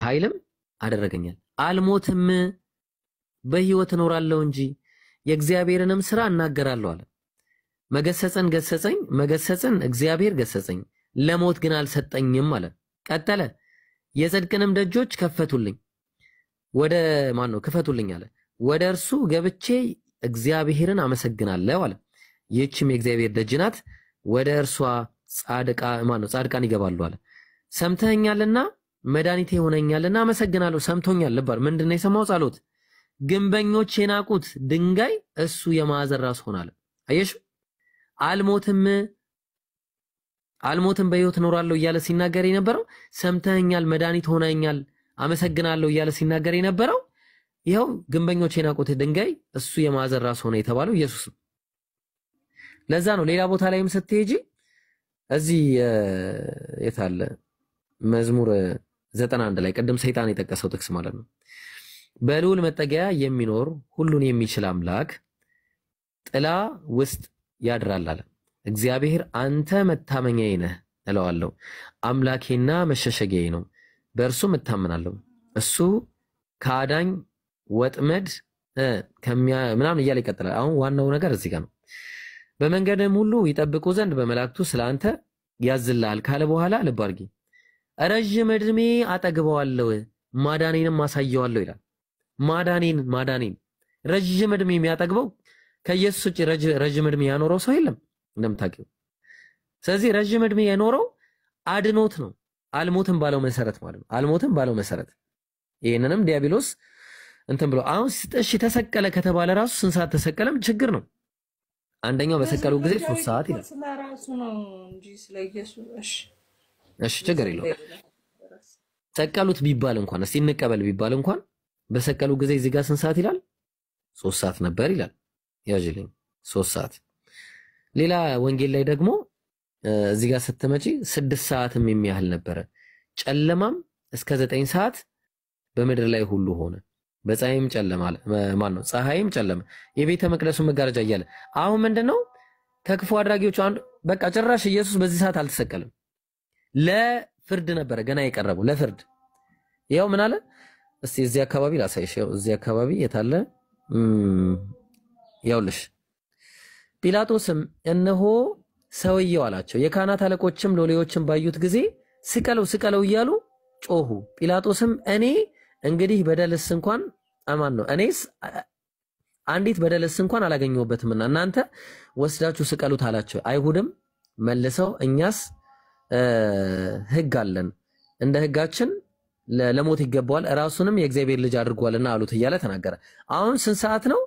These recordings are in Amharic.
ኃይልም አደረገኛል አልሞትም በህይወት እኖራለሁ እንጂ የእግዚአብሔርንም ሥራ እናገራለሁ አለ መገሰጽን ገሰጸኝ መገሰጽን እግዚአብሔር ገሰጸኝ ለሞት ግን አልሰጠኝም አለ ቀጠለ የጽድቅንም ደጆች ከፈቱልኝ ወደ ማን ነው ክፈቱልኝ አለ ወደ እርሱ ገብቼ እግዚአብሔርን አመሰግናለሁ አለ ይህችም የእግዚአብሔር ደጅ ናት ወደ እርሷ ጻድቃን ይገባሉ አለ ሰምተኛልና መድኃኒቴ ሆነኛልና አመሰግናለሁ ሰምቶኛል ልባር ምንድነው የሰማው ጸሎት ግንበኞች የናቁት ድንጋይ እሱ የማዕዘን ራስ ሆናል አየሽ አልሞትም በሕይወት እኖራለሁ እያለ ሲናገር የነበረው ሰምተኛል መድኃኒት ሆነኛል አመሰግናለሁ እያለ ሲናገር የነበረው ይሄው ግንበኞች የናቁት ድንጋይ እሱ የማዕዘን ራስ ሆነ የተባለው ኢየሱስ ለዛ ነው ሌላ ቦታ ላይም ስትሄጂ እዚህ የታለ መዝሙር 91 ላይ ቀደም ሰይጣን የጠቀሰው ጥቅስ ማለት ነው በልዑል መጠጊያ የሚኖር ሁሉን የሚችል አምላክ ጥላ ውስጥ ያድራል አለ እግዚአብሔር አንተ መታመኛዬ ነህ እለዋለሁ አምላኬና መሸሸጊያዬ ነው በእርሱ እታመናለሁ እሱ ከአዳኝ ወጥመድ ምናምን እያለ ይቀጥላል አሁን ዋናው ነገር እዚህ ጋር ነው በመንገድም ሁሉ ይጠብቁ ዘንድ በመላእክቱ ስላንተ ያዝልሃል ካለ በኋላ ልብ አድርጊ ረጅም ዕድሜ አጠግበዋለሁ ማዳኔንም አሳየዋለሁ ይላል ማዳኔን ረጅም ዕድሜ የሚያጠግበው ከኢየሱስ ውጪ ረጅም ዕድሜ ያኖረው ሰው የለም እንደምታውቂው ስለዚህ ረጅም ዕድሜ ያኖረው አድኖት ነው አልሞትም ባለው መሰረት ማለት ነው አልሞትም ባለው መሰረት ይሄንንም ዲያብሎስ እንትን ብሎ አሁን እሺ ተሰቀለ ከተባለ ራሱ ስንት ሰዓት ተሰቀለም ችግር ነው አንደኛው በሰቀሉ ጊዜ 3 ሰዓት ይላል ስለራሱ ነው እንጂ ስለኢየሱስ እሺ ችግር የለው ሰቀሉት ቢባል እንኳን እስቲ እንቀበል ቢባል እንኳን በሰቀሉ ጊዜ እዚህ ጋር ስንት ሰዓት ይላል 3 ሰዓት ነበር ይላል ያጅልኝ 3 ሰዓት ሌላ ወንጌል ላይ ደግሞ እዚህ ጋር ስትመጪ 6 ሰዓትም የሚያህል ነበር ጨለማም እስከ 9 ሰዓት በመድር ላይ ሁሉ ሆነ በፀሐይም ጨለማ ማን ነው ፀሐይም ጨለማ የቤተ መቅደሱ መጋረጃ እያለ አሁን ምንድነው ከክፉ አድራጊዎች አንዱ በቃ ጭራሽ ኢየሱስ በዚህ ሰዓት አልተሰቀለም ለፍርድ ነበር ገና የቀረበው ለፍርድ ያው ምን አለ እስቲ እዚህ አካባቢ ላሳይሽ ያው እዚህ አካባቢ የታለ ያውልሽ ጲላጦስም እነሆ ሰውየው አላቸው የካህናት አለቆችም ሎሌዎችም ባዩት ጊዜ ስቀለው እያሉ ጮሁ ጲላጦስም እኔ እንግዲህ በደልስ እንኳን አማን ነው እኔስ አንዲት በደልስ እንኳን አላገኘሁበትምና እናንተ ወስዳችሁ ስቀሉት አላቸው አይሁድም መልሰው እኛስ ሕግ አለን እንደ ሕጋችን ለሞት ይገባዋል ራሱንም የእግዚአብሔር ልጅ አድርጓልና አሉት እያለ ተናገረ አሁን ስንት ሰዓት ነው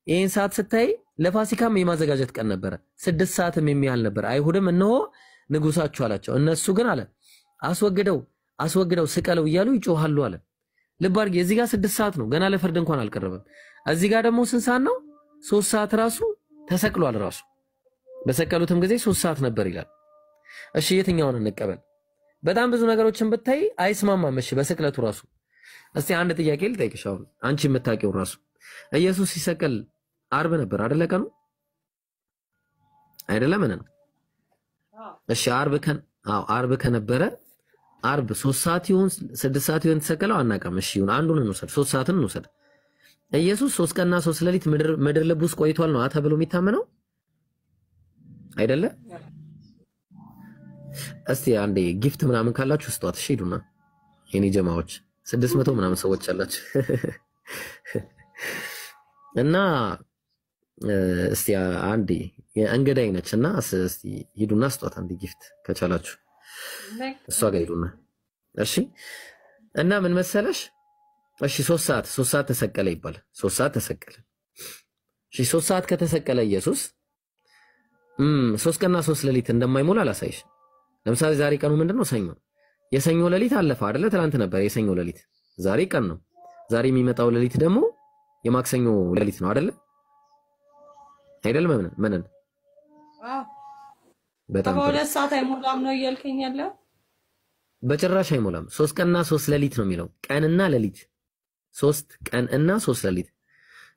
ይሄን ሰዓት ስታይ ለፋሲካም የማዘጋጀት ቀን ነበር 6 ሰዓትም የሚያህል ነበር አይሁድም እነሆ ንጉሳችሁ አላቸው እነሱ ግን አለ አስወግደው ስቀለው እያሉ ይጮሃሉ አለ ልብ አድርጊ እዚህ ጋር 6 ሰዓት ነው ገና ለፍርድ እንኳን አልቀረበም እዚህ ጋር ደግሞ ስንት ሰዓት ነው 3 ሰዓት ራሱ ተሰቅሏል ራሱ በሰቀሉትም ጊዜ 3 ሰዓት ነበር ይላል እሺ የትኛውን እንቀበል በጣም ብዙ ነገሮችን ብታይ አይስማማም እሺ በስቅለቱ ራሱ እስቲ አንድ ጥያቄ ልጠይቅሽ አሁን አንቺ የምታውቂው ራሱ ኢየሱስ ሲሰቀል አርብ ነበር አይደለ ቀኑ አይደለም እነ እሺ አርብ ከነበረ አርብ 3 ሰዓት ይሁን 6 ሰዓት ይሁን ተሰቀለው አናቀም እሺ ይሁን አንዱን እንውሰድ 3 ሰዓትን እንውሰድ ኢየሱስ 3 ቀንና 3 ሌሊት ምድር ልብስ ቆይቷል ነው ተብሎ የሚታመነው አይደለ እስቲ አንዴ ጊፍት ምናምን ካላችሁ ስጧት እሺ ሄዱና የኔ ጀማዎች 600 ምናምን ሰዎች አላችሁ እና እስቲ አንዴ የእንግዳይ ነችና እስቲ ሄዱና ስጧት አንዴ ጊፍት ከቻላችሁ እሷ ጋር ሄዱና እሺ እና ምን መሰለሽ እሺ 3 ሰዓት ተሰቀለ ይባላል 3 ሰዓት ተሰቀለ እሺ 3 ሰዓት ከተሰቀለ ኢየሱስ 3 ቀንና 3 ሌሊት እንደማይሞላ አላሳይሽ ለምሳሌ ዛሬ ቀኑ ምንድነው ሰኞ የሰኞ ሌሊት አለፈ አይደለ ትላንት ነበር የሰኞ ሌሊት ዛሬ ቀን ነው ዛሬ የሚመጣው ሌሊት ደግሞ የማክሰኞ ሌሊት ነው አይደል ምን በጣም በሁለት ሰዓት አይሞላም ነው እያልከኝ ያለው በጭራሽ አይሞላም 3 ቀንና 3 ሌሊት ነው የሚለው ቀንና ሌሊት 3 ቀንና 3 ሌሊት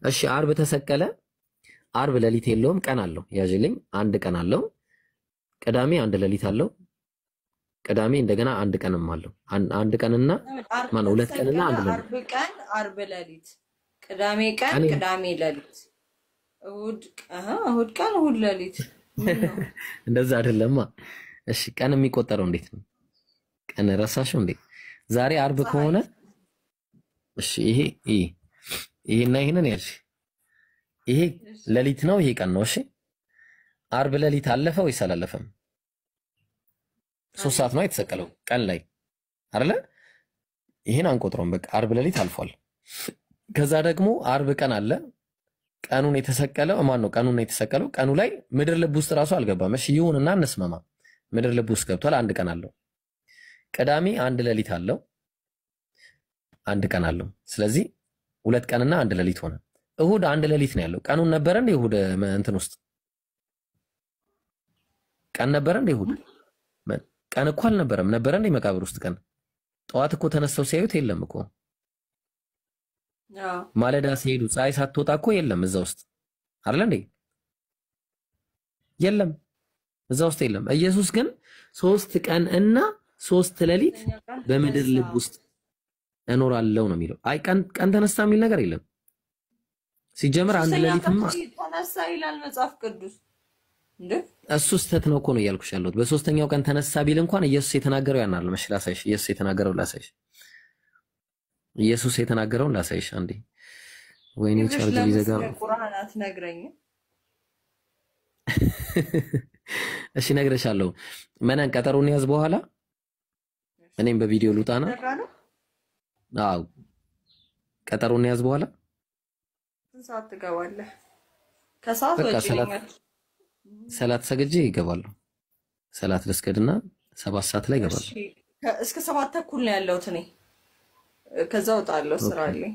እሺ አርብ ተሰቀለ አርብ ሌሊት የለውም ቀን አለው ያጅልኝ አንድ ቀን አለው ቅዳሜ አንድ ሌሊት አለው ቅዳሜ እንደገና አንድ ቀንም አለው። አንድ ቀንና ማነው ሁለት ቀንና አንድ ሌሊት። አርብ ቀን አርብ ሌሊት፣ ቅዳሜ ቀን ቅዳሜ ሌሊት፣ እሑድ ቀን እሑድ ሌሊት። እንደዛ አይደለማ። እሺ ቀን የሚቆጠረው እንዴት ነው? ቀን ረሳሽው እንዴ? ዛሬ አርብ ከሆነ እሺ ይሄና ይሄንን ያልሽ ይሄ ሌሊት ነው፣ ይሄ ቀን ነው። እሺ አርብ ሌሊት አለፈ ወይስ አላለፈም? 3 ሰዓት ነው የተሰቀለው ቀን ላይ አይደለ? ይሄን አንቆጥረውም። በቃ አርብ ሌሊት አልፏል። ከዛ ደግሞ አርብ ቀን አለ። ቀኑን የተሰቀለው ማን ነው? ቀኑን የተሰቀለው ቀኑ ላይ ምድር ልብ ውስጥ ራሱ አልገባም። እሺ ይሁንና እንስማማ፣ ምድር ልብ ውስጥ ገብቷል። አንድ ቀን አለው። ቅዳሜ አንድ ሌሊት አለው፣ አንድ ቀን አለው። ስለዚህ 2 ቀንና አንድ ሌሊት ሆነ። እሑድ አንድ ሌሊት ነው ያለው። ቀኑን ነበረ እንደ እሑድ እንትን ውስጥ ቀን ነበረ እንደ እሑድ ቀን እኮ አልነበረም። ነበረ እንደ መቃብር ውስጥ ቀን። ጠዋት እኮ ተነስተው ሲያዩት የለም እኮ። ማለዳ ሲሄዱ ፀሐይ ሳትወጣ እኮ የለም እዛ ውስጥ አይደል እንዴ? የለም እዛ ውስጥ የለም። ኢየሱስ ግን 3 ቀን እና 3 ሌሊት በምድር ልብ ውስጥ እኖራለሁ ነው የሚለው። አይ ቀን ተነሳ የሚል ነገር የለም። ሲጀምር አንድ ሌሊትማ ተነሳ ይላል መጽሐፍ ቅዱስ እንዴ? እሱ ስተት ነው እኮ ነው እያልኩሽ ያለሁት። በሶስተኛው ቀን ተነሳ ቢል እንኳን ኢየሱስ የተናገረው ያናል መሽላሳይሽ። ኢየሱስ የተናገረው ላሳይሽ። ኢየሱስ የተናገረውን ላሳይሽ አንዴ። ወይኔ ቻርጅ ቢዘጋ ቁርአን አትነግረኝ? እሺ ነግረሻለሁ። መነን ቀጠሮን ያዝ በኋላ እኔም በቪዲዮ ልውጣና አዎ ቀጠሮን ያዝ በኋላ ስንት ሰዓት ትገባለህ? ከሰዓት ወጪ ነኝ። ሰላት ሰግጄ ይገባሉ። ሰላት ልስገድና 7 ሰዓት ላይ ይገባሉ። እስከ 7 ተኩል ነው ያለሁት እኔ። ከዛ ወጣለሁ ስራ አለኝ።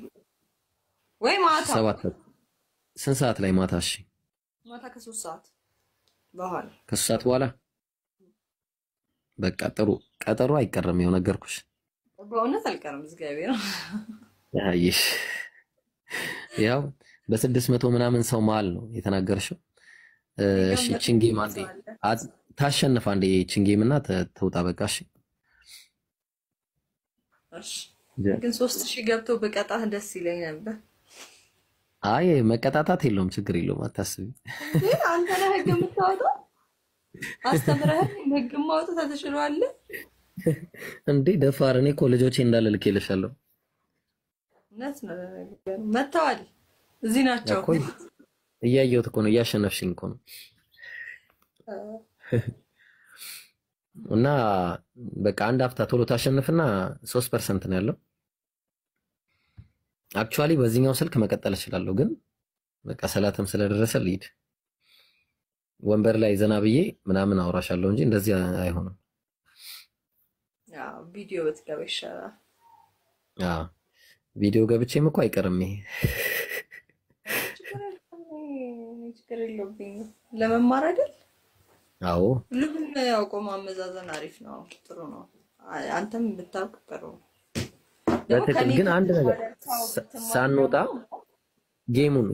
ወይ ማታ 7 ስንት ሰዓት ላይ ማታ? እሺ ማታ ከ3 ሰዓት በኋላ። ከ3 ሰዓት በኋላ በቃ ጥሩ ቀጠሮ አይቀርም። ይኸው ነገርኩሽ። በእውነት አልቀርም። እግዚአብሔር አይሽ ያው በ600 ምናምን ሰው መሀል ነው የተናገርሽው። እሺ ቺንጌም አንዴ ታሸንፍ አንዴ ቺንጌም እና ተውጣ በቃ። እሺ እሺ ግን 3000 ገብቶ በቀጣህ ደስ ይለኝ ነበር። አይ መቀጣጣት የለውም፣ ችግር የለውም፣ አታስቢ። ግን አንተ ነህ ህግ የምታወጣው። አስተምረህ ህግ ማውጣት ተችሏል እንዴ? ደፋር። እኔ እኮ ልጆቼ እንዳለ ልኬልሻለሁ። እውነት ነው ነገር መተዋል። እዚህ ናቸው እኮ እያየሁት እኮ ነው። እያሸነፍሽኝ እኮ ነው። እና በቃ አንድ አፍታ ቶሎ ታሸንፍና 3% ነው ያለው። አክቹአሊ በዚህኛው ስልክ መቀጠል እችላለሁ፣ ግን በቃ ሰላትም ስለደረሰ ልሂድ። ወንበር ላይ ዘና ብዬ ምናምን አውራሻለሁ እንጂ እንደዚህ አይሆንም። ቪዲዮ ብትገባ ይሻላል። ቪዲዮ ገብቼም እኮ አይቀርም ይሄ። ችግር የለብኝም ለመማር አይደል? አዎ ሁሉም ያውቆ ማመዛዘን አሪፍ ነው፣ ጥሩ ነው። አንተም ብታውቅ ጥሩ ነው። በትክክል ግን አንድ ነገር ሳንወጣ ጌሙን